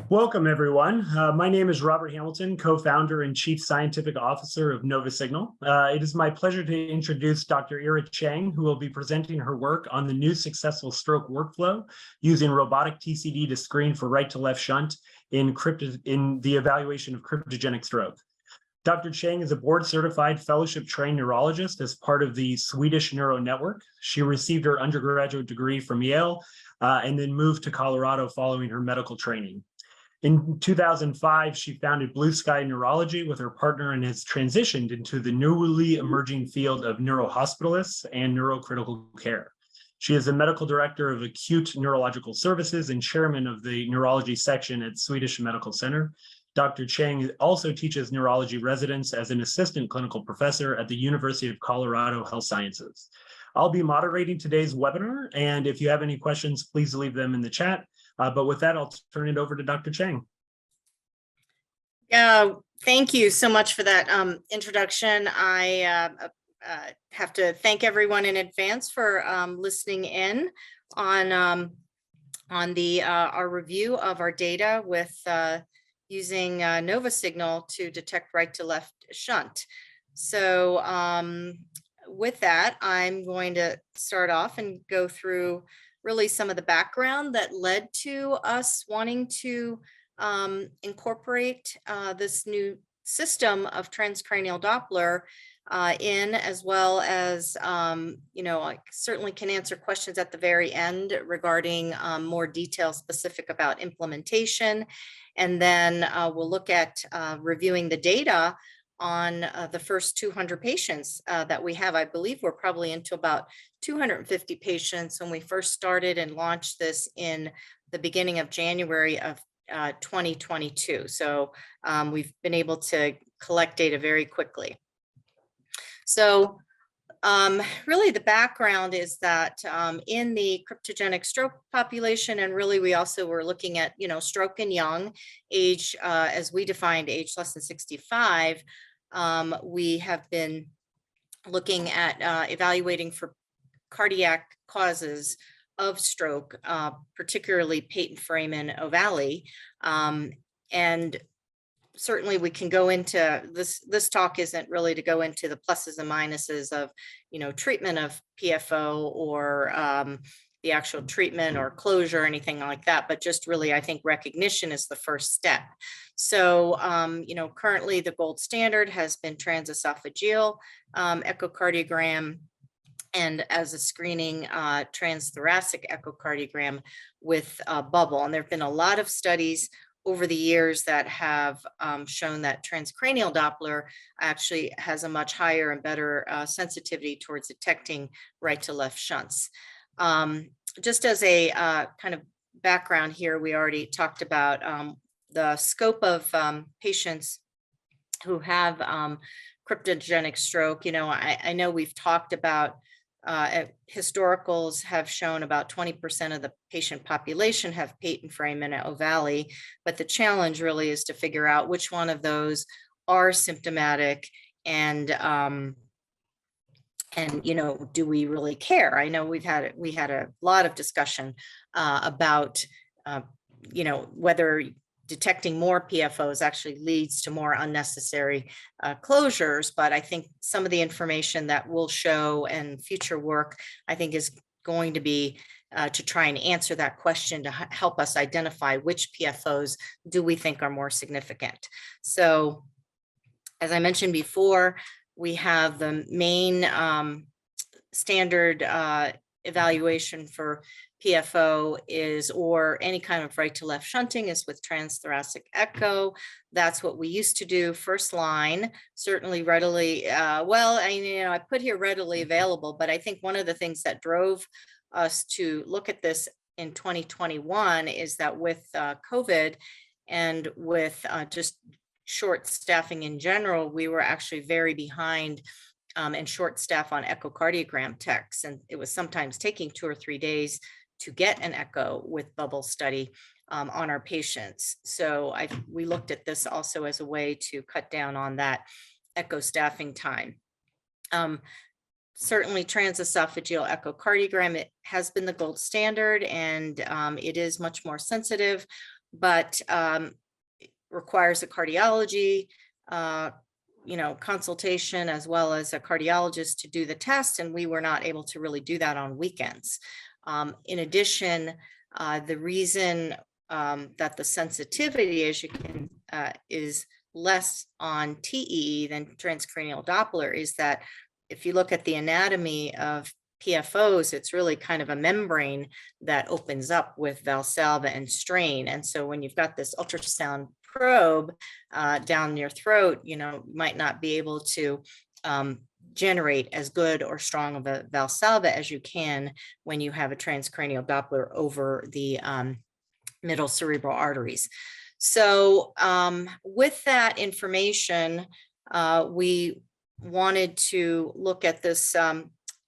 Welcome, everyone. My name is Robert Hamilton, co-founder and chief scientific officer of NovaSignal. It is my pleasure to introduce Dr. Ira Chang, who will be presenting her work on the new successful stroke workflow using robotic TCD to screen for right to left shunt in the evaluation of cryptogenic stroke. Dr. Chang is a board-certified fellowship-trained neurologist as part of the Swedish Neuro Network. She received her undergraduate degree from Yale and then moved to Colorado following her medical training. In 2005, she founded Blue Sky Neurology with her partner and has transitioned into the newly emerging field of neurohospitalists and neurocritical care. She is the medical director of acute neurological services and chairman of the neurology section at Swedish Medical Center. Dr. Chang also teaches neurology residents as an assistant clinical professor at the University of Colorado Health Sciences. I'll be moderating today's webinar, and if you have any questions, please leave them in the chat. But with that, I'll turn it over to Dr. Chang. Thank you so much for that introduction. I have to thank everyone in advance for listening in on our review of our data with using NovaSignal to detect right to left shunt. So with that, I'm going to start off and go through really some of the background that led to us wanting to incorporate this new system of transcranial Doppler in, as well as, I certainly can answer questions at the very end regarding more detail specific about implementation. And then we'll look at reviewing the data on the first 200 patients that we have. I believe we're probably into about 250 patients when we first started and launched this in the beginning of January of 2022. So we've been able to collect data very quickly. So really the background is that in the cryptogenic stroke population, and really we also were looking at, stroke in young age, as we defined age less than 65, we have been looking at evaluating for cardiac causes of stroke, particularly patent foramen ovale. And certainly we can go into this talk isn't really to go into the pluses and minuses of, treatment of PFO or the actual treatment or closure or anything like that, but just really, I think recognition is the first step. So, currently the gold standard has been transesophageal echocardiogram, and as a screening transthoracic echocardiogram with bubble. And there have been a lot of studies over the years that have shown that transcranial Doppler actually has a much higher and better sensitivity towards detecting right to left shunts. Just as a kind of background here, we already talked about the scope of patients who have cryptogenic stroke. I know we've talked about historicals have shown about 20% of the patient population have patent foramen ovale, but the challenge really is to figure out which one of those are symptomatic and do we really care? I know we had a lot of discussion about whether detecting more PFOs actually leads to more unnecessary closures, but I think some of the information that we'll show and future work, I think, is going to be to try and answer that question to help us identify which PFOs do we think are more significant. So, as I mentioned before, we have the main standard evaluation for PFO is, or any kind of right to left shunting, is with transthoracic echo. That's what we used to do first line, certainly readily, I put here readily available, but I think one of the things that drove us to look at this in 2021 is that with COVID and with just short staffing in general, we were actually very behind and short staff on echocardiogram techs. And it was sometimes taking 2 or 3 days to get an echo with bubble study on our patients. So we looked at this also as a way to cut down on that echo staffing time. Certainly transesophageal echocardiogram, it has been the gold standard, and it is much more sensitive. but requires a cardiology, consultation, as well as a cardiologist to do the test, and we were not able to really do that on weekends. In addition, the reason that the sensitivity, as you can, is less on TEE than transcranial Doppler is that if you look at the anatomy of PFOs, it's really kind of a membrane that opens up with Valsalva and strain. And so when you've got this ultrasound probe down your throat, you might not be able to generate as good or strong of a Valsalva as you can when you have a transcranial Doppler over the middle cerebral arteries. So with that information, we wanted to look at this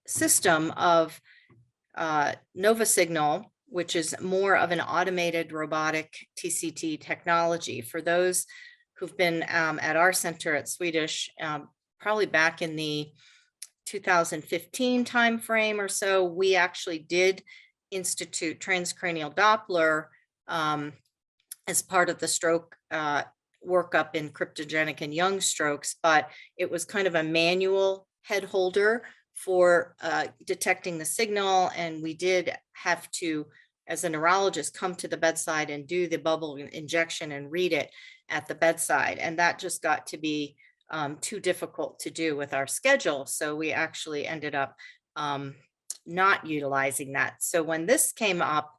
system of NovaSignal, which is more of an automated robotic TCD technology. For those who've been at our center at Swedish, probably back in the 2015 timeframe or so, we actually did institute transcranial Doppler as part of the stroke workup in cryptogenic and young strokes, but it was kind of a manual head holder for detecting the signal. And we did have to, as a neurologist, come to the bedside and do the bubble injection and read it at the bedside. And that just got to be too difficult to do with our schedule. So we actually ended up not utilizing that. So when this came up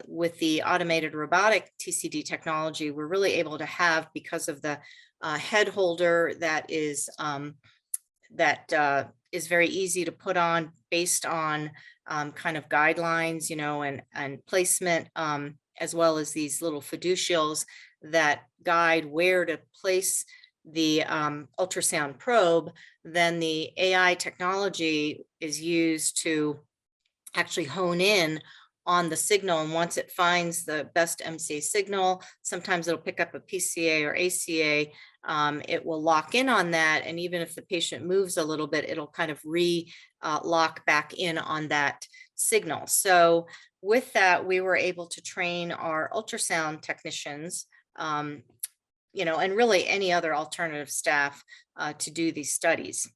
with the automated robotic TCD technology, we're really able to have, because of the head holder that is very easy to put on based on kind of guidelines, and placement, as well as these little fiducials that guide where to place the ultrasound probe. Then the AI technology is used to actually hone in on the signal. And once it finds the best MCA signal, sometimes it'll pick up a PCA or ACA, it will lock in on that. And even if the patient moves a little bit, it'll kind of lock back in on that signal. So with that, we were able to train our ultrasound technicians, and really any other alternative staff to do these studies.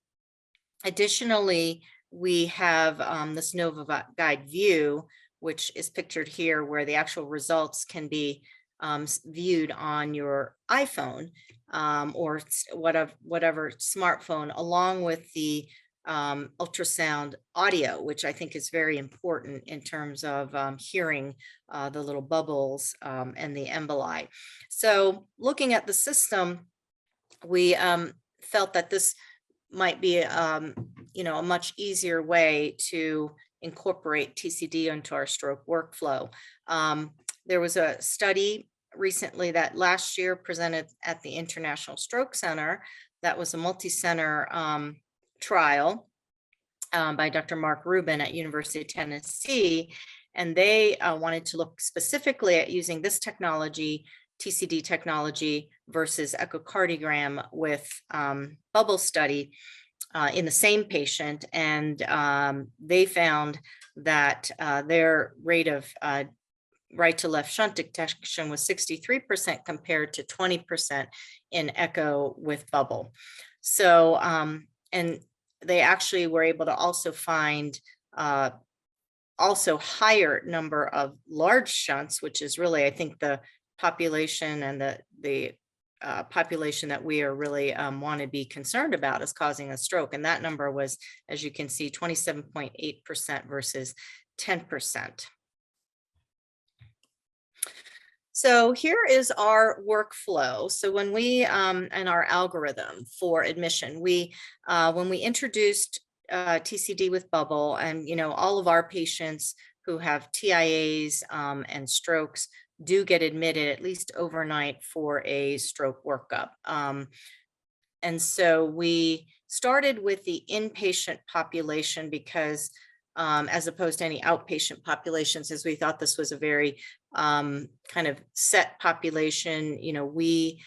Additionally, we have this Nova Guide View, which is pictured here, where the actual results can be viewed on your iPhone or whatever smartphone, along with the ultrasound audio, which I think is very important in terms of hearing the little bubbles and the emboli. So looking at the system, we felt that this might be a much easier way to incorporate TCD into our stroke workflow. There was a study recently that last year presented at the International Stroke Center. That was a multi-center trial by Dr. Mark Rubin at University of Tennessee. And they wanted to look specifically at using this technology, TCD technology, versus echocardiogram with bubble study in the same patient. And they found that their rate of right to left shunt detection was 63% compared to 20% in echo with bubble. So, and they actually were able to also find also higher number of large shunts, which is really, I think, the population and the population that we are really want to be concerned about is causing a stroke. And that number was, as you can see, 27.8% versus 10%. So here is our workflow. So when we, and our algorithm for admission, when we introduced TCD with bubble, and, all of our patients who have TIAs and strokes do get admitted at least overnight for a stroke workup. And so we started with the inpatient population because as opposed to any outpatient populations, as we thought this was a very kind of set population. We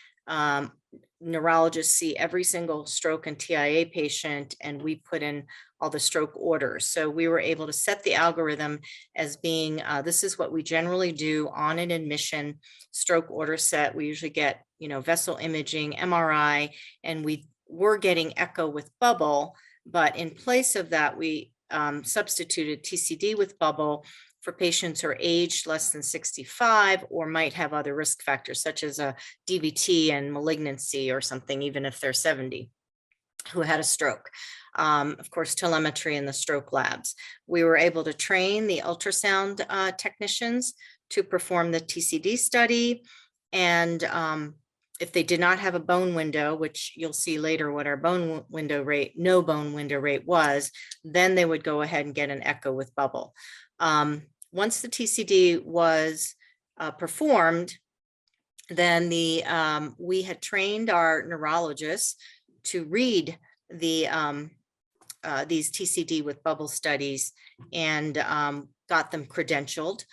neurologists see every single stroke and TIA patient, and we put in all the stroke orders. So we were able to set the algorithm as being, this is what we generally do on an admission stroke order set. We usually get, vessel imaging, MRI, and we were getting echo with bubble, but in place of that, we substituted TCD with bubble for patients who are aged less than 65 or might have other risk factors such as a DVT and malignancy or something, even if they're 70, who had a stroke. Of course, telemetry in the stroke labs. We were able to train the ultrasound technicians to perform the TCD study. And if they did not have a bone window, which you'll see later what our bone window rate, no bone window rate was, then they would go ahead and get an echo with bubble. Once the TCD was performed, then we had trained our neurologists to read these TCD with bubble studies and got them credentialed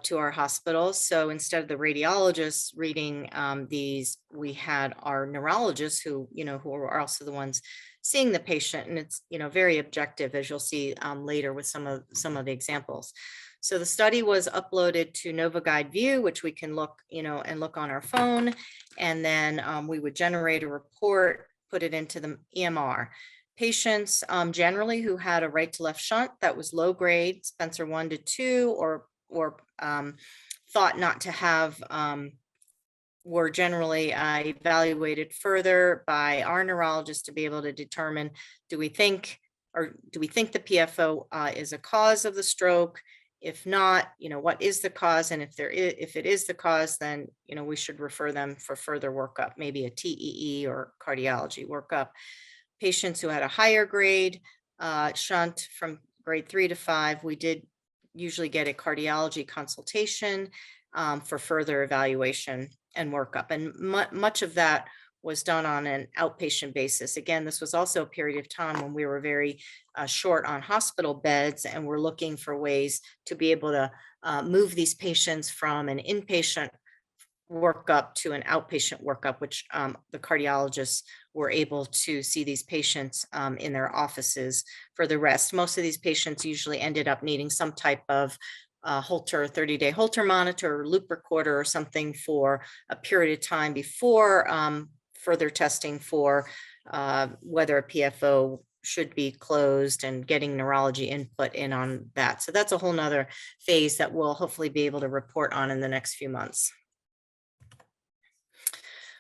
to our hospitals. So instead of the radiologists reading these, we had our neurologists who are also the ones seeing the patient, and it's very objective, as you'll see later with some of the examples. So the study was uploaded to NovaGuide View, which we can look on our phone, and then we would generate a report, put it into the EMR. Patients generally who had a right to left shunt that was low grade, Spencer 1 to 2, or thought not to have, were generally evaluated further by our neurologist to be able to determine, do we think the PFO is a cause of the stroke? If not, what is the cause? And if it is the cause, then, we should refer them for further workup, maybe a TEE or cardiology workup. Patients who had a higher grade shunt from grade 3 to 5, we did usually get a cardiology consultation for further evaluation and workup. And much of that was done on an outpatient basis. Again, this was also a period of time when we were very short on hospital beds, and we're looking for ways to be able to move these patients from an inpatient workup to an outpatient workup, which the cardiologists were able to see these patients in their offices for the rest. Most of these patients usually ended up needing some type of Holter, 30-day Holter monitor, or loop recorder or something for a period of time before further testing for whether a PFO should be closed and getting neurology input in on that. So that's a whole nother phase that we'll hopefully be able to report on in the next few months.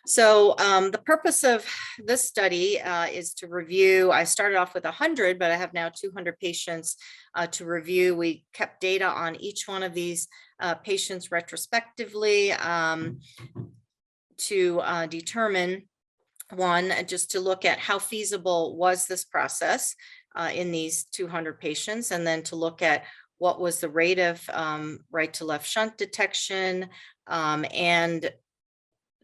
So the purpose of this study is to review. I started off with 100, but I have now 200 patients to review. We kept data on each one of these patients retrospectively to determine, one, just to look at how feasible was this process in these 200 patients, and then to look at what was the rate of right to left shunt detection and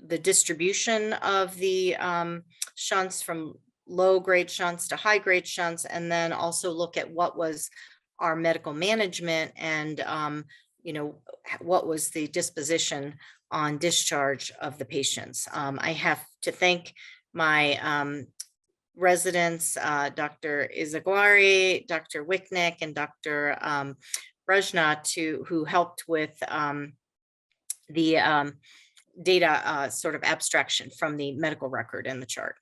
the distribution of the shunts from low grade shunts to high grade shunts, and then also look at what was our medical management and what was the disposition on discharge of the patients. I have to thank my residents, Dr. Izaguari, Dr. Wicknick, and Dr. Brejna, who helped with the data sort of abstraction from the medical record and the chart.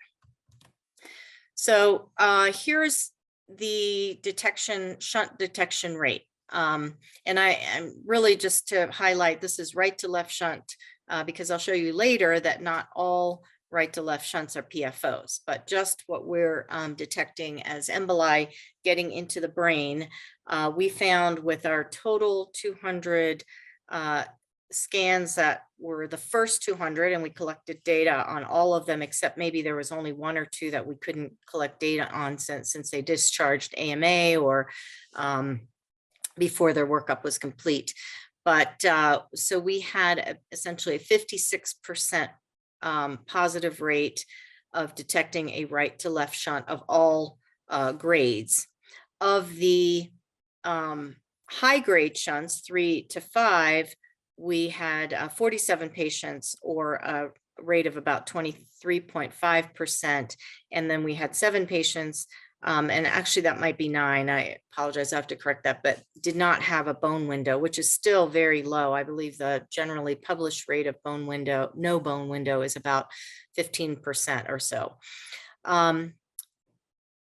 So here's the shunt detection rate. And I'm really, just to highlight, this is right to left shunt because I'll show you later that not all right to left shunts are PFOs, but just what we're detecting as emboli getting into the brain. We found with our total 200 scans that were the first 200, and we collected data on all of them, except maybe there was only 1 or 2 that we couldn't collect data on since they discharged AMA or before their workup was complete. But so we had essentially a 56% positive rate of detecting a right to left shunt of all grades. Of the high grade shunts, 3 to 5, we had 47 patients, or a rate of about 23%. 3.5%. And then we had 7 patients, and actually that might be 9. I apologize, I have to correct that, but did not have a bone window, which is still very low. I believe the generally published rate of no bone window is about 15% or so.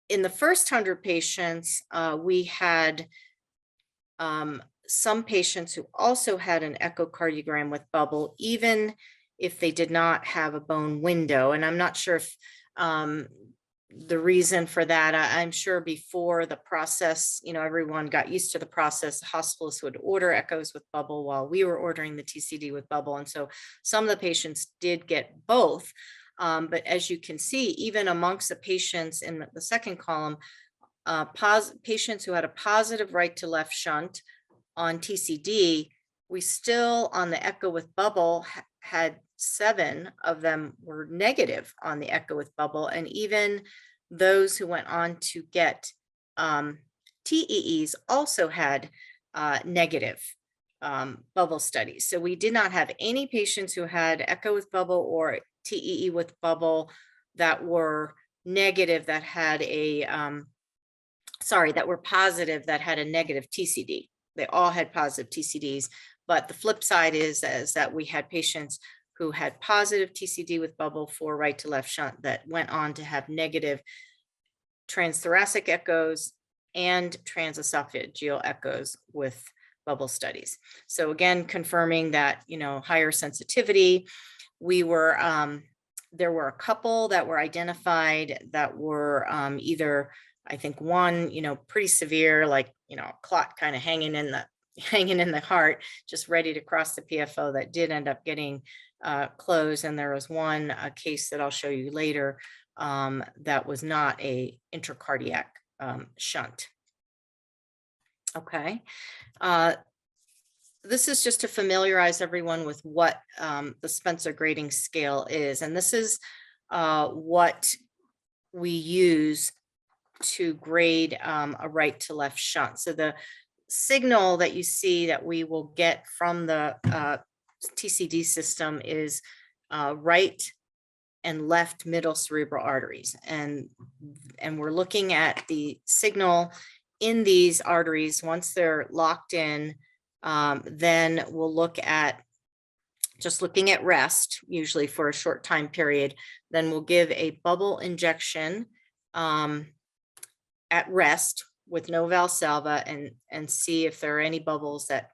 In the first 100 patients, we had some patients who also had an echocardiogram with bubble, even if they did not have a bone window. And I'm not sure if the reason for that, I'm sure before the process, everyone got used to the process. The hospitalists would order echoes with bubble while we were ordering the TCD with bubble. And so some of the patients did get both. But as you can see, even amongst the patients in the second column, patients who had a positive right to left shunt on TCD, we still on the echo with bubble had 7 of them were negative on the echo with bubble. And even those who went on to get TEEs also had negative bubble studies. So we did not have any patients who had echo with bubble or TEE with bubble that were negative that had a that were positive that had a negative TCD. They all had positive TCDs, but the flip side is that we had patients who had positive TCD with bubble for right to left shunt that went on to have negative transthoracic echoes and transesophageal echoes with bubble studies. So again, confirming that, higher sensitivity. We were, there were a couple that were identified that were either, I think one, pretty severe, like, clot kind of hanging in the heart, just ready to cross the PFO, that did end up getting closed. And there was one case that I'll show you later that was not a intracardiac shunt. Okay. This is just to familiarize everyone with what the Spencer grading scale is. And this is what we use to grade a right to left shunt. So the signal that you see that we will get from the TCD system is right and left middle cerebral arteries. And we're looking at the signal in these arteries. Once they're locked in, then we'll look at just looking at rest, usually for a short time period. Then we'll give a bubble injection at rest with no Valsalva and see if there are any bubbles that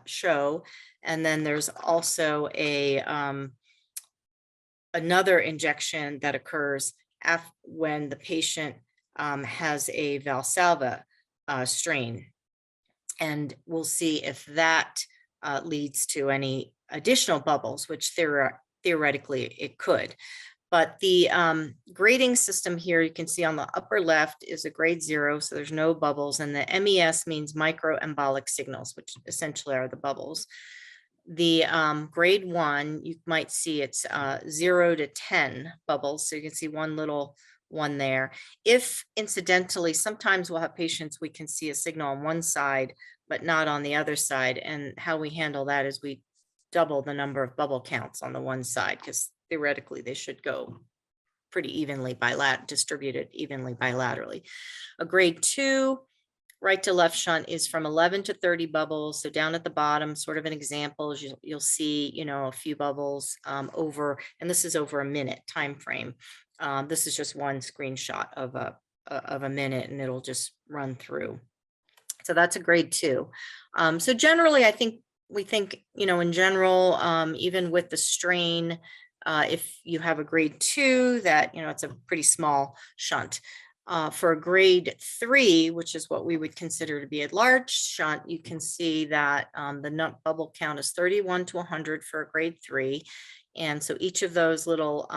show. And then there's also another injection that occurs when the patient has a Valsalva strain. And we'll see if that leads to any additional bubbles, which theoretically it could. But the grading system here, you can see on the upper left is a grade 0, so there's no bubbles. And the MES means microembolic signals, which essentially are the bubbles. The grade 1, you might see it's 0 to 10 bubbles. So you can see one little one there. If incidentally, sometimes we'll have patients, we can see a signal on one side, but not on the other side. And how we handle that is we double the number of bubble counts on the one side, because theoretically they should go pretty evenly distributed evenly bilaterally. A grade 2 right to left shunt is from 11 to 30 bubbles. So down at the bottom, sort of an example, you'll see, a few bubbles over, and this is over a minute time frame. This is just one screenshot of a minute, and it'll just run through. So that's a grade 2. So generally, we think, in general, even with the strain, if you have a grade 2, that, it's a pretty small shunt. For a grade 3, which is what we would consider to be a large shunt, you can see that the bubble count is 31 to 100 for a grade 3. And so each of those little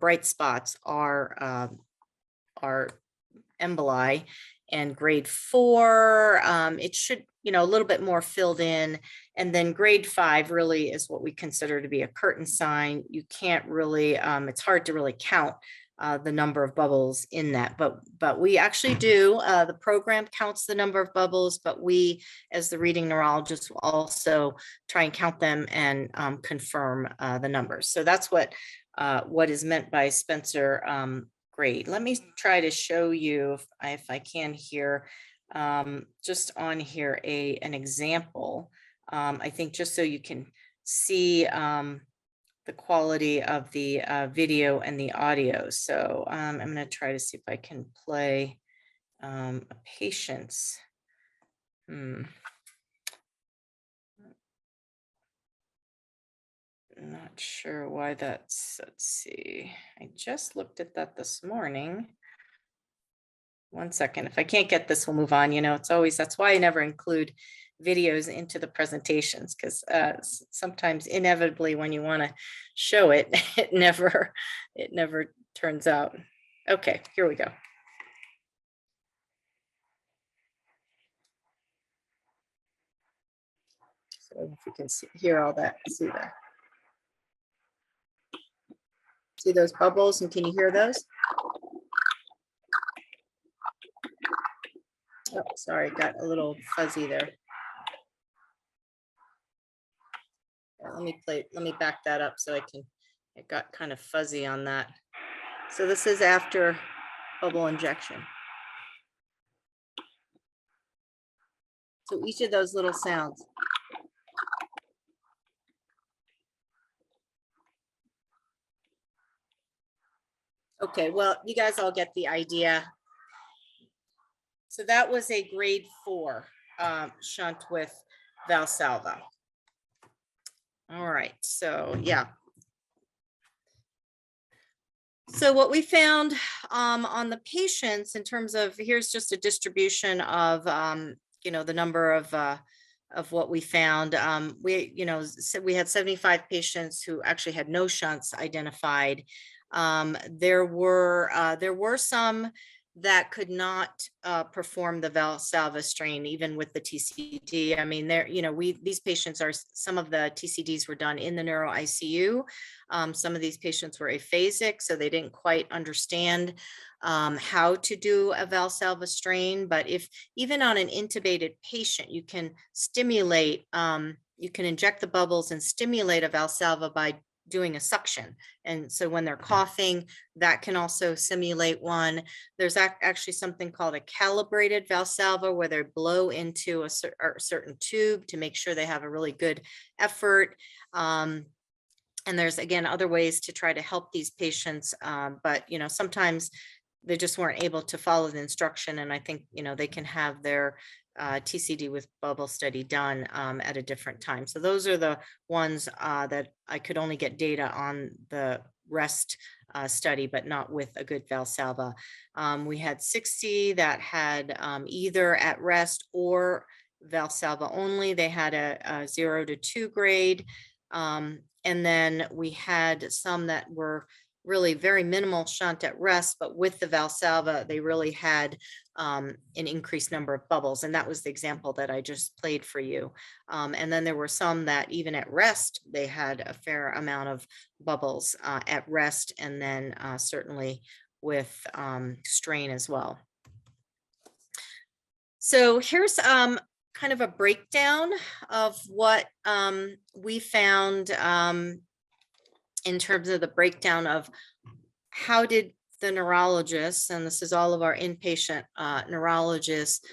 bright spots are emboli. And grade 4, it should, a little bit more filled in. And then grade 5 really is what we consider to be a curtain sign. You can't really, it's hard to really count the number of bubbles in that, but we actually do, the program counts the number of bubbles, but we, as the reading neurologist, will also try and count them and confirm the numbers. So that's what is meant by Spencer grade. Let me try to show you if I can here, just on here an example. I think just so you can see the quality of the video and the audio. So I'm going to try to see if I can play a patient's. Not sure why that's, let's see. I just looked at that this morning. One second. If I can't get this, we'll move on. You know, it's always, that's why I never include videos into the presentations, because sometimes inevitably when you want to show it, it never turns out. Okay, here we go. So if you can hear all that, see that. See those bubbles, and can you hear those? Oh, sorry, got a little fuzzy there. Let me back that up so I can, it got kind of fuzzy on that. So this is after bubble injection. So each of those little sounds. Okay, well, you guys all get the idea. So that was a grade 4 shunt with Valsalva. All right, so yeah. So what we found on the patients in terms of, here's just a distribution of, you know, the number of what we found. We, you know, so we had 75 patients who actually had no shunts identified. There were some that could not perform the Valsalva strain, even with the TCD. I mean, there, you know, these patients are, some of the TCDs were done in the neuro ICU. Some of these patients were aphasic, so they didn't quite understand how to do a Valsalva strain. But if even on an intubated patient, you can stimulate, you can inject the bubbles and stimulate a Valsalva by doing a suction. And so when they're coughing, that can also simulate one. There's actually something called a calibrated Valsalva, where they blow into a certain tube to make sure they have a really good effort. And there's, again, other ways to try to help these patients. But, you know, sometimes they just weren't able to follow the instruction. And I think, you know, they can have their TCD with bubble study done at a different time. So those are the ones that I could only get data on the rest study, but not with a good Valsalva. We had 60 that had either at rest or Valsalva only. They had a 0 to 2 grade. And then we had some that were really very minimal shunt at rest, but with the Valsalva, they really had an increased number of bubbles. And that was the example that I just played for you. And then there were some that even at rest, they had a fair amount of bubbles at rest, and then certainly with strain as well. So here's kind of a breakdown of what we found in terms of the breakdown of how did the neurologists, and this is all of our inpatient neurologists,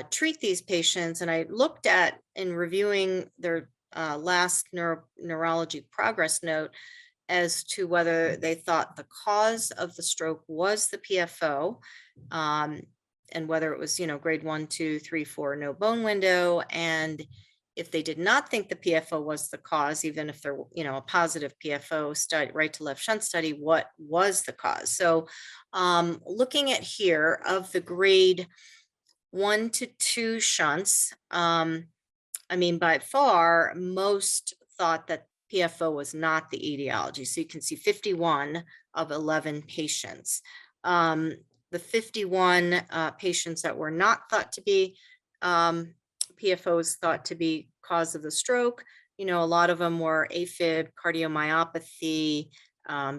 treat these patients. And I looked at, in reviewing their last neurology progress note, as to whether they thought the cause of the stroke was the PFO, and whether it was, you know, grade 1, 2, 3, 4, no bone window. And if they did not think the PFO was the cause, even if they're, you know, a positive PFO study, right to left shunt study, what was the cause? So looking at here, of the grade 1 to 2 shunts, I mean, by far, most thought that PFO was not the etiology. So you can see 51 of 11 patients. The 51 patients that were not thought to be PFOs thought to be cause of the stroke, you know, a lot of them were AFib, cardiomyopathy,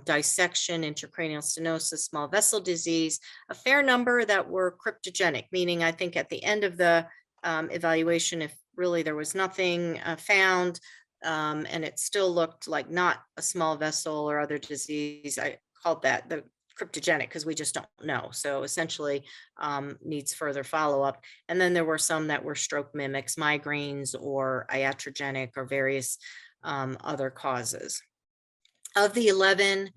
dissection, intracranial stenosis, small vessel disease, a fair number that were cryptogenic, meaning I think at the end of the evaluation, if really there was nothing found and it still looked like not a small vessel or other disease, I called that the cryptogenic because we just don't know. So essentially needs further follow-up. And then there were some that were stroke mimics, migraines, or iatrogenic, or various other causes. Of the 11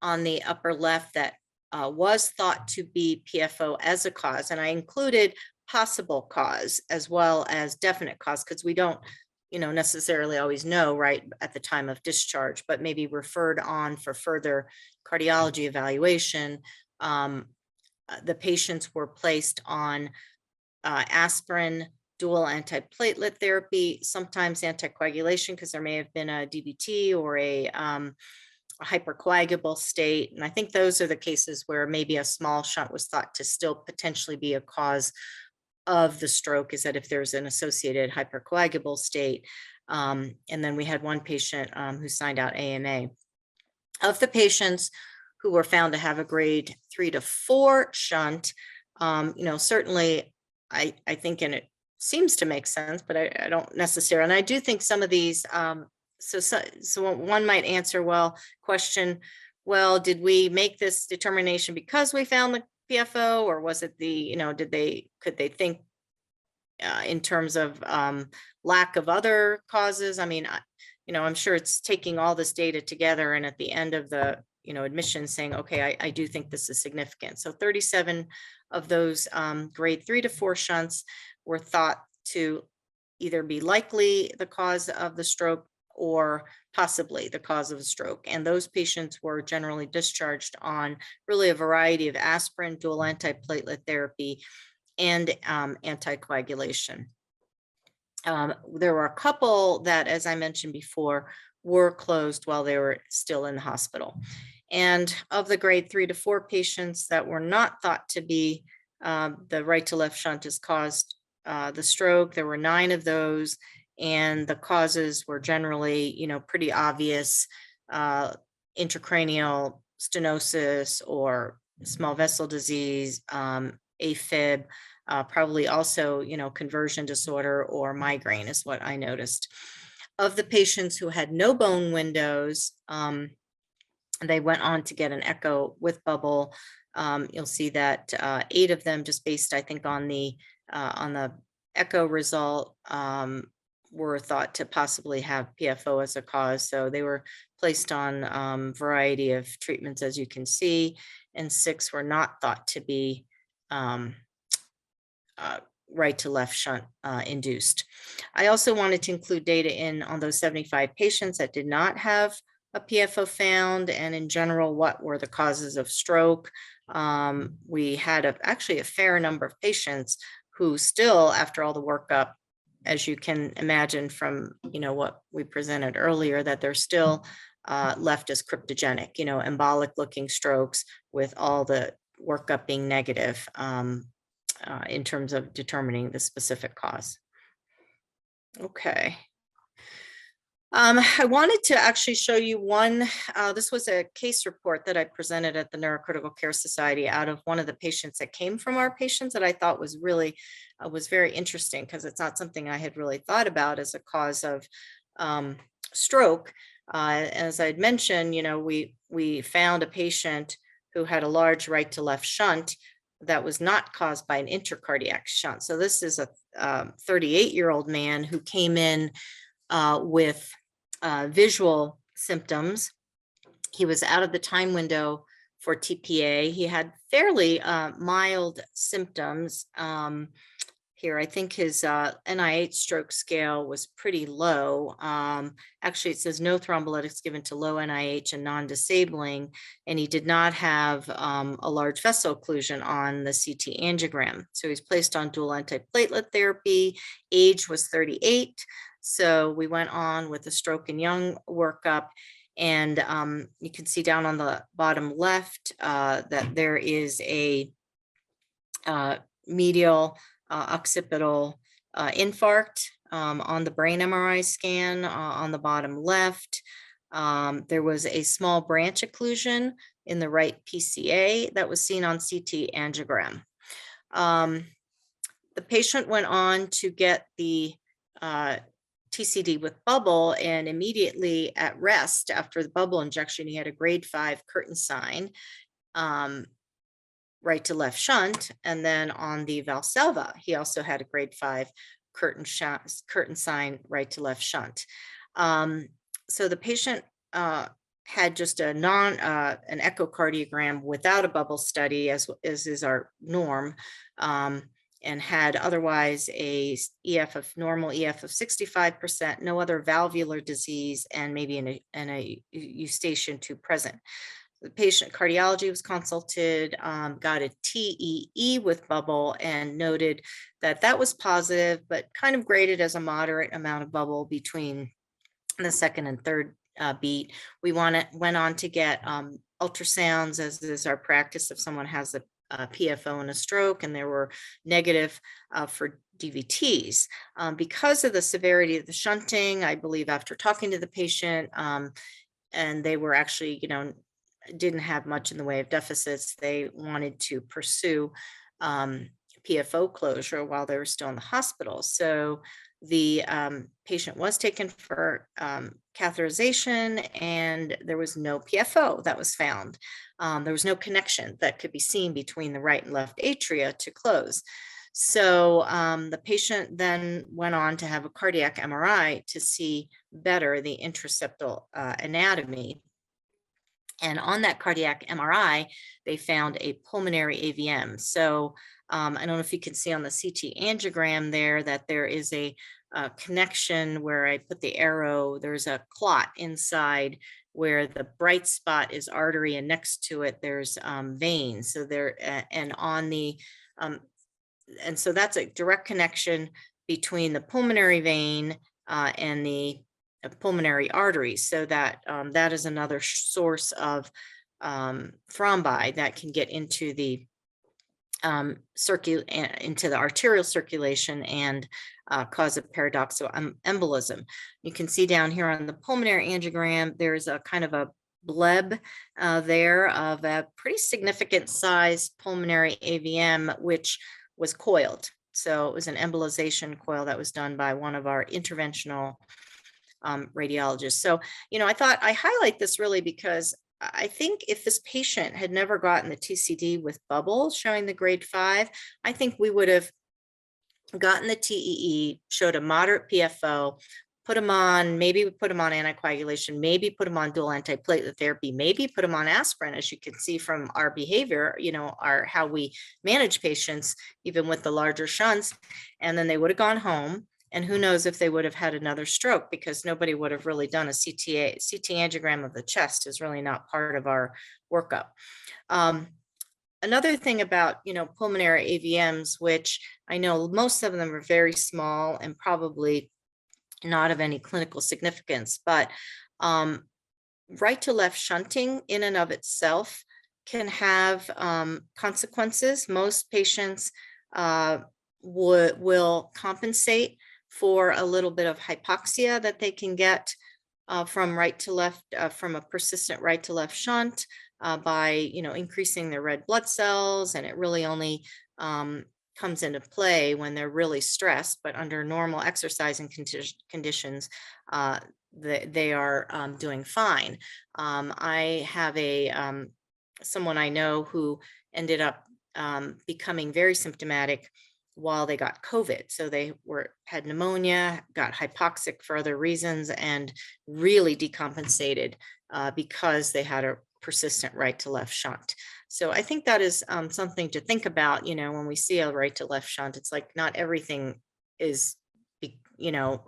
on the upper left that was thought to be PFO as a cause, and I included possible cause as well as definite cause, because we don't necessarily always know right at the time of discharge, but maybe referred on for further cardiology evaluation. The patients were placed on aspirin, dual antiplatelet therapy, sometimes anticoagulation because there may have been a DVT or a hypercoagulable state. And I think those are the cases where maybe a small shunt was thought to still potentially be a cause of the stroke, is that if there's an associated hypercoagulable state. And then we had one patient who signed out AMA. Of the patients who were found to have a grade 3 to 4 shunt, certainly I think, and it seems to make sense, but I don't necessarily, and I do think some of these, so one might answer, question, did we make this determination because we found the PFO, or was it could they think in terms of lack of other causes? I mean, I'm sure it's taking all this data together and at the end of the admission saying, okay, I do think this is significant. So 37 of those grade 3 to 4 shunts were thought to either be likely the cause of the stroke or possibly the cause of a stroke. And those patients were generally discharged on really a variety of aspirin, dual antiplatelet therapy, and anticoagulation. There were a couple that, as I mentioned before, were closed while they were still in the hospital. And of the grade 3 to 4 patients that were not thought to be the right to left shunt has caused the stroke, there were 9 of those, and the causes were generally, pretty obvious: intracranial stenosis or small vessel disease, AFib, probably also, conversion disorder or migraine is what I noticed. Of the patients who had no bone windows, they went on to get an echo with bubble. You'll see that 8 of them, just based, I think, on the echo result, were thought to possibly have PFO as a cause. So they were placed on a variety of treatments, as you can see, and 6 were not thought to be right to left shunt induced. I also wanted to include data in on those 75 patients that did not have a PFO found, and in general, what were the causes of stroke. We had actually a fair number of patients who still, after all the workup, as you can imagine from what we presented earlier, that they're still left as cryptogenic, embolic looking strokes with all the workup being negative in terms of determining the specific cause. Okay. I wanted to actually show you one, this was a case report that I presented at the Neurocritical Care Society out of one of the patients that came from our patients that I thought was really, was very interesting, because it's not something I had really thought about as a cause of stroke. As I'd mentioned, we found a patient who had a large right to left shunt that was not caused by an intracardiac shunt. So this is a 38-year-old man who came in with visual symptoms. He was out of the time window for TPA. He had fairly mild symptoms. Here, I think his NIH stroke scale was pretty low. Actually, it says no thrombolytics given to low NIH and non-disabling, and he did not have a large vessel occlusion on the CT angiogram. So he's placed on dual antiplatelet therapy. Age was 38. So we went on with the stroke and young workup, and you can see down on the bottom left that there is a medial occipital infarct on the brain MRI scan on the bottom left. There was a small branch occlusion in the right PCA that was seen on CT angiogram. The patient went on to get the TCD with bubble, and immediately at rest after the bubble injection, he had a grade 5 curtain sign, right to left shunt. And then on the Valsalva, he also had a grade 5 curtain sign, right to left shunt. So the patient had just an echocardiogram without a bubble study, as is our norm, and had otherwise a normal EF of 65%, no other valvular disease, and maybe an eustachian 2 present. The patient cardiology was consulted, got a TEE with bubble, and noted that that was positive, but kind of graded as a moderate amount of bubble between the second and third beat. We went on to get ultrasounds, as is our practice if someone has a PFO and a stroke, and there were negative for DVTs. Because of the severity of the shunting, I believe after talking to the patient, and they were actually, didn't have much in the way of deficits, they wanted to pursue PFO closure while they were still in the hospital. So the patient was taken for catheterization, and there was no PFO that was found. There was no connection that could be seen between the right and left atria to close. So the patient then went on to have a cardiac MRI to see better the intraseptal anatomy. And on that cardiac MRI, they found a pulmonary AVM. So I don't know if you can see on the CT angiogram there that there is a connection where I put the arrow. There's a clot inside where the bright spot is artery, and next to it there's vein. So there and on the and so that's a direct connection between the pulmonary vein and the pulmonary arteries, so that that is another source of thrombi that can get into the into the arterial circulation and cause a paradoxical embolism. You can see down here on the pulmonary angiogram, there's a kind of a bleb there of a pretty significant size pulmonary AVM, which was coiled. So it was an embolization coil that was done by one of our interventional radiologists. So, I thought I highlight this really because I think if this patient had never gotten the TCD with bubble showing the grade 5, I think we would have gotten the TEE, showed a moderate PFO, put him on, maybe we put him on anticoagulation, maybe put him on dual antiplatelet therapy, maybe put him on aspirin, as you can see from our behavior, how we manage patients, even with the larger shunts, and then they would have gone home. And who knows if they would have had another stroke, because nobody would have really done a CT angiogram of the chest is really not part of our workup. Another thing about, pulmonary AVMs, which I know most of them are very small and probably not of any clinical significance, but right to left shunting in and of itself can have consequences. Most patients will compensate for a little bit of hypoxia that they can get from right to left, from a persistent right to left shunt by, increasing their red blood cells. And it really only comes into play when they're really stressed, but under normal exercising conditions, they are doing fine. I have someone I know who ended up becoming very symptomatic while they got COVID. So they had pneumonia, got hypoxic for other reasons, and really decompensated because they had a persistent right to left shunt. So I think that is something to think about, when we see a right to left shunt. It's like not everything is,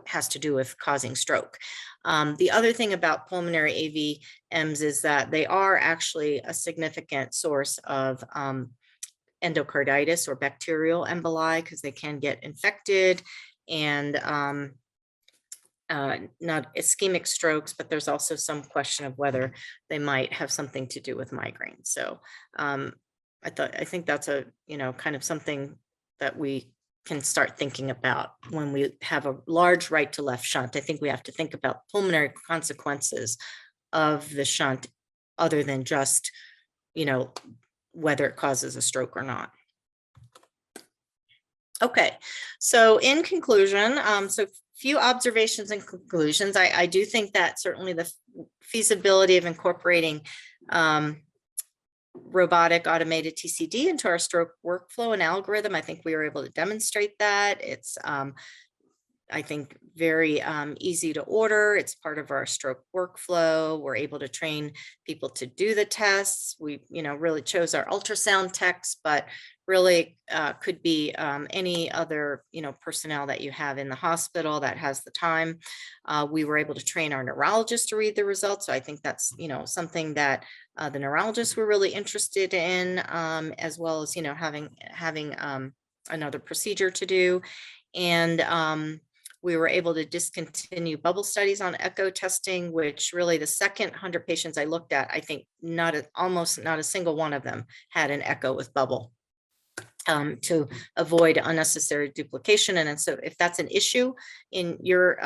has to do with causing stroke. The other thing about pulmonary AVMs is that they are actually a significant source of endocarditis or bacterial emboli, because they can get infected, and not ischemic strokes, but there's also some question of whether they might have something to do with migraine. So I think that's a, kind of something that we can start thinking about when we have a large right to left shunt. I think we have to think about pulmonary consequences of the shunt other than just, whether it causes a stroke or not. Okay, so in conclusion, so few observations and conclusions. I do think that certainly the feasibility of incorporating robotic automated TCD into our stroke workflow and algorithm, I think we were able to demonstrate that. It's I think very easy to order. It's part of our stroke workflow. We're able to train people to do the tests. We, really chose our ultrasound techs, but really could be any other, personnel that you have in the hospital that has the time. We were able to train our neurologists to read the results. So I think that's, something that the neurologists were really interested in, as well as, having another procedure to do. And we were able to discontinue bubble studies on echo testing, which really the second 100 patients I looked at, I think almost not a single one of them had an echo with bubble, to avoid unnecessary duplication. And so if that's an issue in your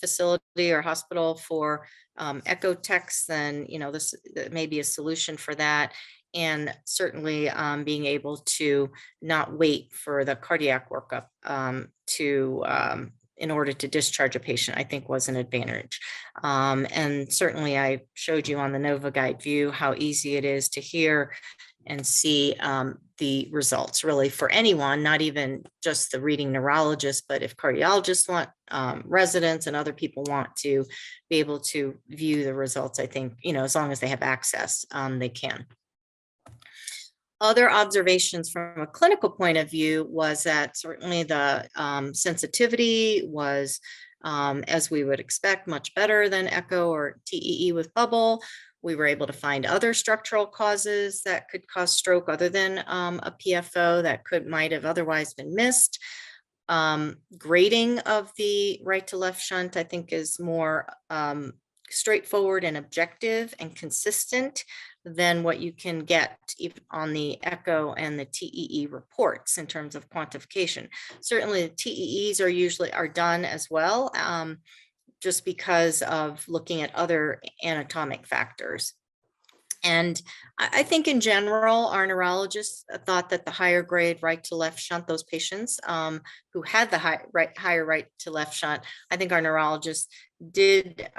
facility or hospital for echo techs, then, this may be a solution for that. And certainly being able to not wait for the cardiac workup in order to discharge a patient, I think was an advantage. And certainly I showed you on the Nova Guide view how easy it is to hear and see the results really for anyone, not even just the reading neurologist, but if cardiologists want, residents and other people want to be able to view the results, I think, as long as they have access, they can. Other observations from a clinical point of view was that certainly the sensitivity was, as we would expect, much better than echo or TEE with bubble. We were able to find other structural causes that could cause stroke other than a PFO that might have otherwise been missed. Grading of the right to left shunt, I think, is more straightforward and objective and consistent than what you can get on the echo and the TEE reports in terms of quantification. Certainly the TEEs are done as well, just because of looking at other anatomic factors. And I think in general, our neurologists thought that the higher grade right to left shunt, those patients who had the higher right to left shunt, I think our neurologists did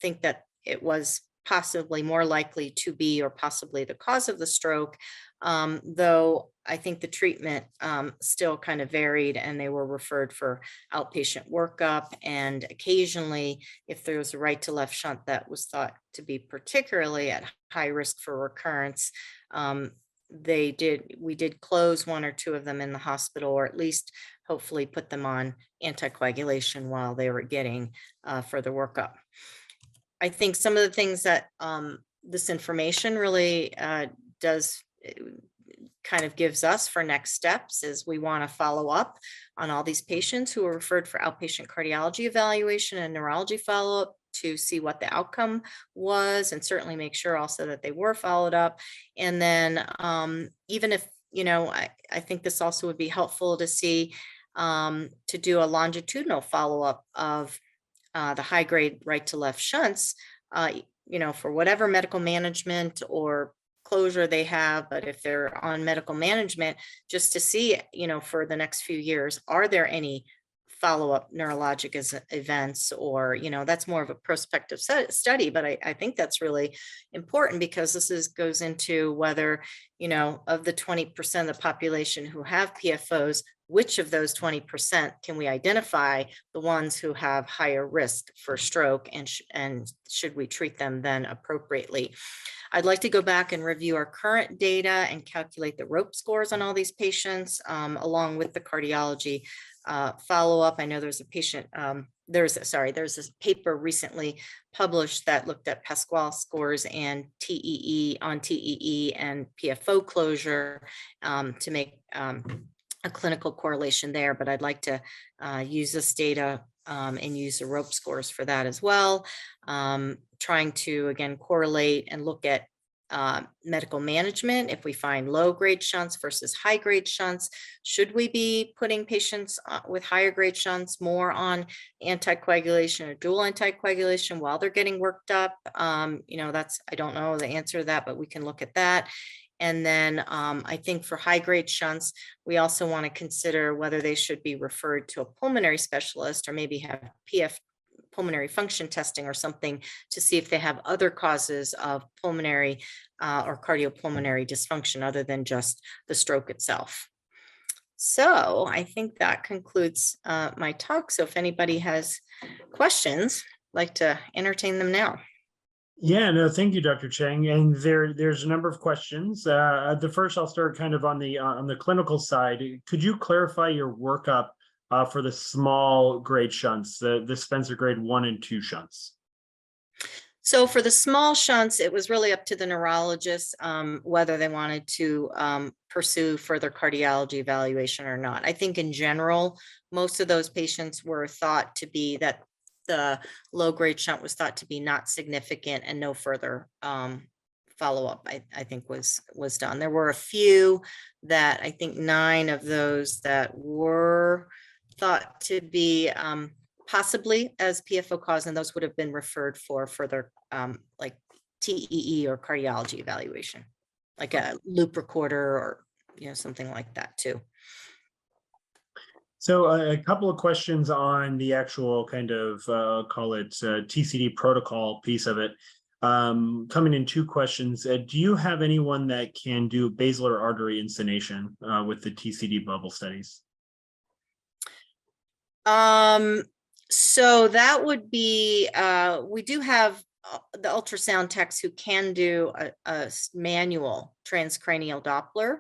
think that it was possibly more likely to be, or possibly the cause of the stroke, though I think the treatment still kind of varied, and they were referred for outpatient workup. And occasionally, if there was a right to left shunt that was thought to be particularly at high risk for recurrence, we did close one or two of them in the hospital, or at least hopefully put them on anticoagulation while they were getting further workup. I think some of the things that this information really does kind of gives us for next steps is we want to follow up on all these patients who are referred for outpatient cardiology evaluation and neurology follow-up to see what the outcome was, and certainly make sure also that they were followed up. And then even if, I think this also would be helpful to see, to do a longitudinal follow-up of the high grade right to left shunts, for whatever medical management or closure they have, but if they're on medical management, just to see, for the next few years, are there any follow-up neurologic events, or, that's more of a prospective study, but I think that's really important, because this goes into whether, of the 20% of the population who have PFOs, which of those 20% can we identify the ones who have higher risk for stroke, and should we treat them then appropriately? I'd like to go back and review our current data and calculate the ROPE scores on all these patients, along with the cardiology follow-up. I know there's a patient, there's this paper recently published that looked at Pasquale scores and TEE and PFO closure to make a clinical correlation there, but I'd like to use this data and use the ROPE scores for that as well. Trying to, again, correlate and look at medical management, if we find low-grade shunts versus high-grade shunts, should we be putting patients with higher grade shunts more on anticoagulation or dual anticoagulation while they're getting worked up? You know, I don't know the answer to that, but we can look at that. And then I think for high-grade shunts, we also want to consider whether they should be referred to a pulmonary specialist or maybe have pulmonary function testing or something to see if they have other causes of pulmonary or cardiopulmonary dysfunction other than just the stroke itself. So I think that concludes my talk. So if anybody has questions, I'd like to entertain them now. Yeah, no, thank you, Dr. Chang. And there's a number of questions. The first, I'll start kind of on the clinical side. Could you clarify your workup for the small grade shunts, the Spencer grade 1 and 2 shunts? So for the small shunts, it was really up to the neurologist whether they wanted to pursue further cardiology evaluation or not. I think in general, most of those patients were thought to be that the low grade shunt was thought to be not significant and no further follow-up, I think was done. There were a few that I think 9 of those that were thought to be possibly as PFO cause, and those would have been referred for further like TEE or cardiology evaluation, like a loop recorder or something like that too. So a couple of questions on the actual kind of call it TCD protocol piece of it. Coming in 2 questions. Do you have anyone that can do basilar artery insufflation with the TCD bubble studies? So that would be, we do have the ultrasound techs who can do a manual transcranial Doppler.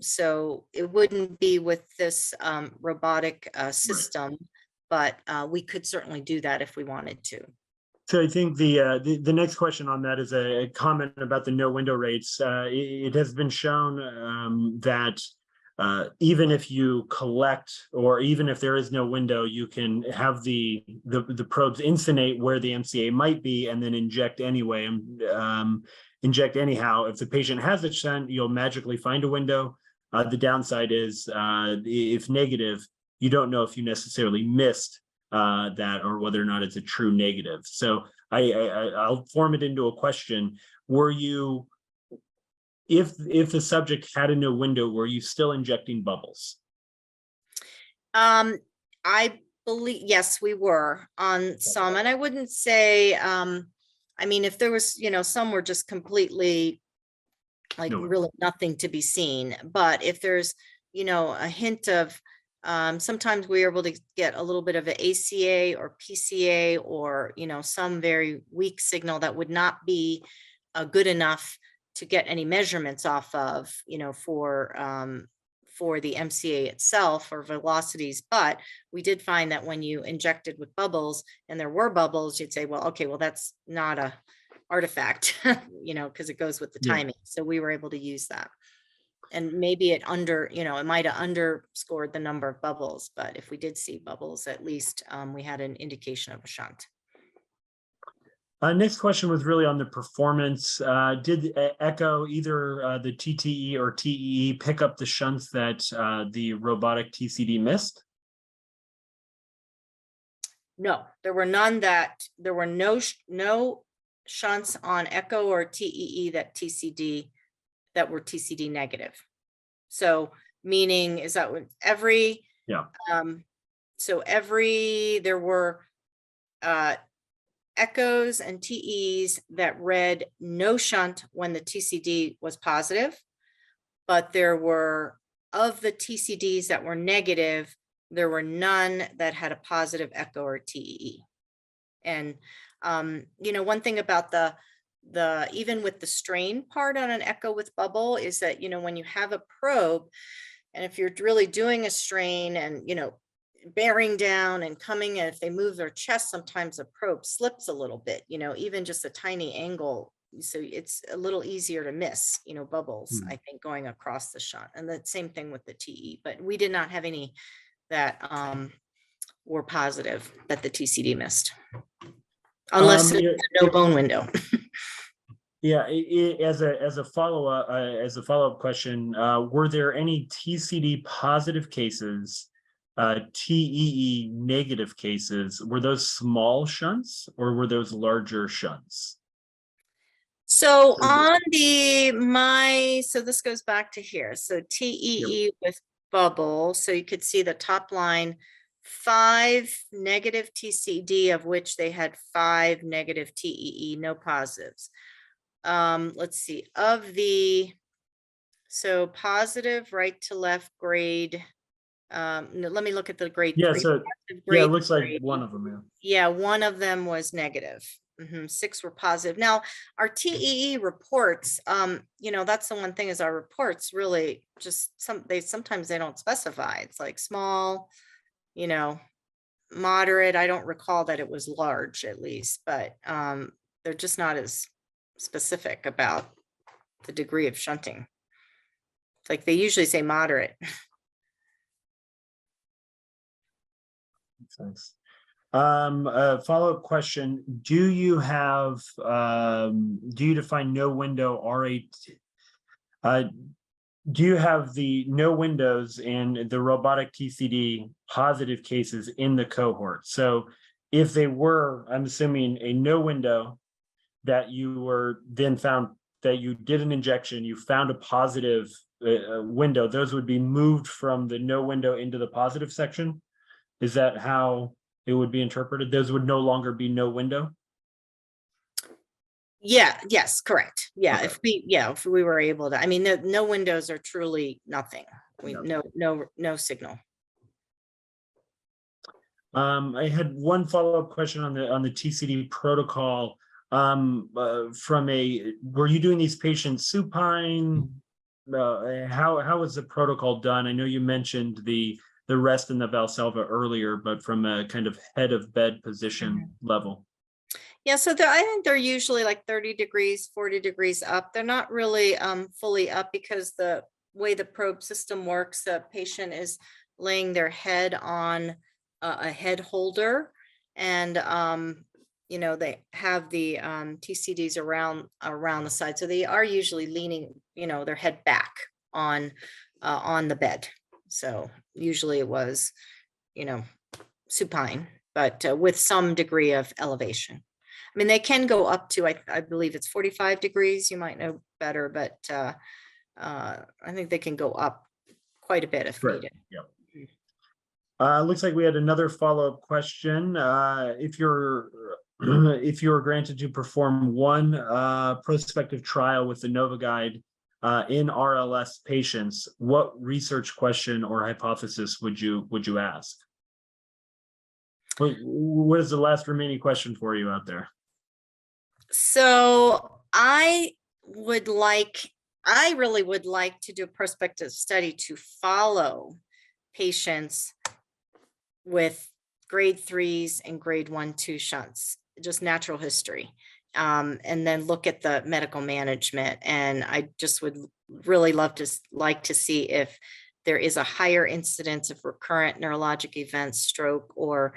So it wouldn't be with this robotic system, but we could certainly do that if we wanted to. So I think the next question on that is a comment about the no window rates. It has been shown that even if you collect, or even if there is no window, you can have the probes insonate where the MCA might be and then inject anyway, inject anyhow. If the patient has a shunt, you'll magically find a window. The downside is if negative, you don't know if you necessarily missed that or whether or not it's a true negative. So I'll form it into a question. Were you, if the subject had a no window, were you still injecting bubbles? I believe, yes, we were on some, and I wouldn't say, I mean, if there was, some were just completely like really nothing to be seen, but if there's, a hint of, sometimes we are able to get a little bit of an ACA or PCA or, some very weak signal that would not be good enough to get any measurements off of, for the MCA itself or velocities. But we did find that when you injected with bubbles and there were bubbles, you'd say, well, okay, well, that's not a artifact, because it goes with the timing. So we were able to use that. And maybe it might have underscored the number of bubbles, but if we did see bubbles, at least we had an indication of a shunt. Next question was really on the performance. Did Echo, either the TTE or TEE, pick up the shunts that the robotic TCD missed? No, there were none there were no shunts on Echo or TEE that were TCD negative. So meaning is that there were Echoes and TEs that read no shunt when the TCD was positive, but there were, of the TCDs that were negative, there were none that had a positive Echo or TEE. And one thing about the even with the strain part on an Echo with bubble is that when you have a probe, and if you're really doing a strain and bearing down and coming, and if they move their chest, sometimes the probe slips a little bit, even just a tiny angle. So it's a little easier to miss, bubbles, I think, going across the shunt. And the same thing with the TE, but we did not have any that were positive that the TCD missed, unless it's no bone window. Yeah, as a follow-up question, were there any TCD positive cases, TEE negative cases? Were those small shunts or were those larger shunts? So on so this goes back to here. So TEE with bubble. So you could see the top line, 5 negative TCD, of which they had 5 negative TEE, no positives. Let's see, so positive right to left grade. No, let me look at the grade 3. So grade it looks 3. like one of them. Yeah, one of them was negative. 6 were positive. Now, our TEE reports, that's the one thing is our reports really just sometimes they don't specify. It's like small, moderate. I don't recall that it was large at least, but they're just not as specific about the degree of shunting. It's like they usually say moderate. Thanks. A follow-up question. Do you define no window R8? Do you have the no windows and the robotic TCD positive cases in the cohort? So if they were, I'm assuming, a no window that you were then found that you did an injection, you found a positive window, those would be moved from the no window into the positive section? Is that how it would be interpreted? Those would no longer be no window? Yeah, yes, correct. Yeah, Okay. if we were able to, I mean, no windows are truly nothing. No signal. I had one follow-up question on the TCD protocol. Were you doing these patients supine? How was the protocol done? I know you mentioned the rest in the Valsalva earlier, but from a kind of head of bed position level. Yeah, so I think they're usually like 30 degrees, 40 degrees up. They're not really fully up because the way the probe system works, the patient is laying their head on a head holder, and they have the TCDs around the side, so they are usually leaning their head back on the bed. So usually it was supine, but with some degree of elevation. I mean, they can go up to, I believe it's 45 degrees. You might know better, but I think they can go up quite a bit if needed. Yeah. Looks like we had another follow-up question. If you're granted to perform one prospective trial with the NovaGuide in RLS patients, what research question or hypothesis would you ask? What is the last remaining question for you out there? So I really would like to do a prospective study to follow patients with grade 3s and grade 1-2 shunts, just natural history, and then look at the medical management. And I just would really like to see if there is a higher incidence of recurrent neurologic events, stroke, or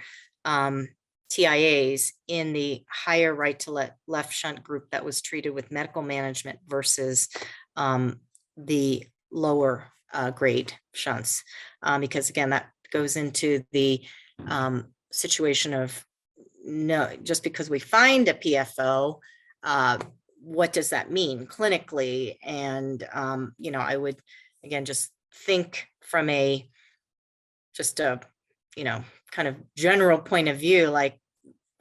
TIAs in the higher right to left shunt group that was treated with medical management versus the lower grade shunts, because again, that goes into the situation of just because we find a PFO, what does that mean clinically? And I would again just think from a kind of general point of view, like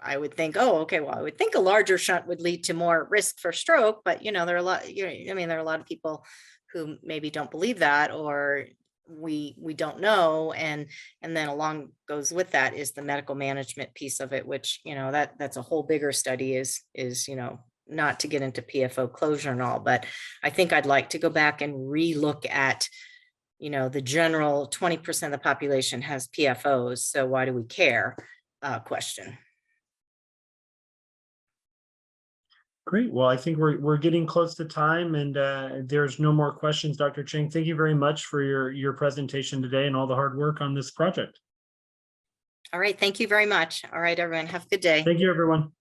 I would think, oh, okay, well, I would think a larger shunt would lead to more risk for stroke, but there are a lot, there are a lot of people who maybe don't believe that, or we don't know. And then along goes with that is the medical management piece of it, which, that's a whole bigger study is, not to get into PFO closure and all, but I think I'd like to go back and relook at, the general 20% of the population has PFOs. So why do we care? Question. Great. Well, I think we're getting close to time, and there's no more questions. Dr. Cheng, thank you very much for your presentation today and all the hard work on this project. All right. Thank you very much. All right, everyone. Have a good day. Thank you, everyone.